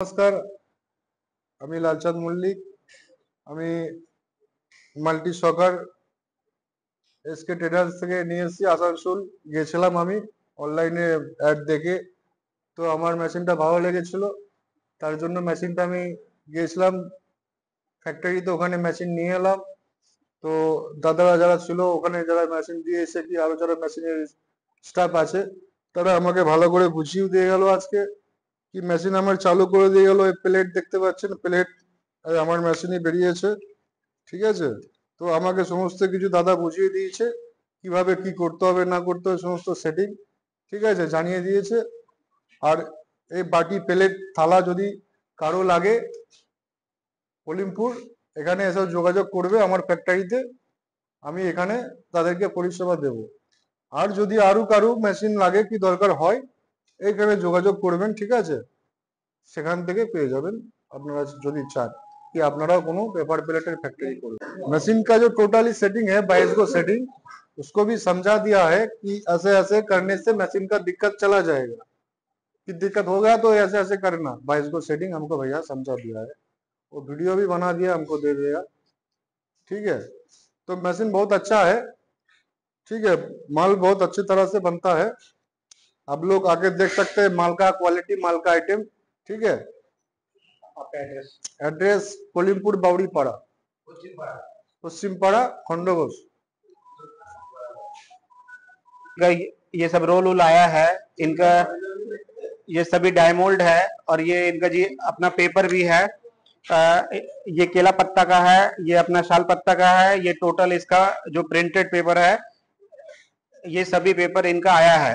নমস্কার, আমি লালচাঁদ মল্লিক। আমি মাল্টি শকার এসকে ট্রেডার্স থেকে নিয়ে এসেছি আসানসোল। গিয়েছিলাম আমি অনলাইনে অ্যাড দেখে, তো আমার মেশিনটা ভালো লেগেছিল, তার জন্য মেশিনটা আমি গিয়েছিলাম ফ্যাক্টরিতে, ওখানে মেশিন নিয়ে এলাম। তো দাদারা যারা ছিল ওখানে, যারা মেশিন দিয়ে এসে কি আরো যারা মেশিনের স্টাফ আছে, তারা আমাকে ভালো করে বুঝিয়ে দিয়ে গেল আজকে কি মেশিন আমার চালু করে দিয়ে গেল। প্লেট দেখতে পাচ্ছেন, প্লেট আমার মেশিনে বেরিয়েছে, ঠিক আছে। তো আমাকে সমস্ত কিছু দাদা বুঝিয়ে দিয়েছে কিভাবে কি করতে হবে না করতে হবে, সমস্ত সেটিং ঠিক আছে জানিয়ে দিয়েছে। আর এই বাটি প্লেট থালা যদি কারো লাগে কলিমপুর, এখানে এসে যোগাযোগ করবে আমার ফ্যাক্টরিতে, আমি এখানে তাদেরকে পরিষেবা দেব। আর যদি আরো কারো মেশিন লাগে কি দরকার হয়, এইখানে যোগাযোগ করবেন, ঠিক আছে, সেখান থেকে পেয়ে যাবেন আপনারা যদি चान कि আপনারাও কোনো पेपर प्लेटर फैक्ट्री করবেন। मशीन का जो टोटली सेटिंग है 22 को सेटिंग, उसको भी समझा दिया है कि ऐसे ऐसे करने से मशीन का दिक्कत चला जाएगा, कि दिक्कत हो गया तो ऐसे ऐसे करना। 22 को सेटिंग हमको भैया समझा दिया है, वो वीडियो भी बना दिया, हमको दे देगा, ठीक है। तो मशीन बहुत अच्छा है, ठीक है, माल बहुत अच्छी तरह से बनता है। आप लोग आके देख सकते हैं माल का क्वालिटी, माल का आइटम, ठीक है। आपका एड्रेस कोलिमपुर बावड़ीपाड़ा, पश्चिमपाड़ा, खंडोगोस। ये सब रोल वोल आया है इनका, ये सभी डायमोल्ड है। और ये इनका जी अपना पेपर भी है। ये केला पत्ता का है, ये अपना शाल पत्ता का है। ये टोटल इसका जो प्रिंटेड पेपर है, ये सभी पेपर इनका आया है।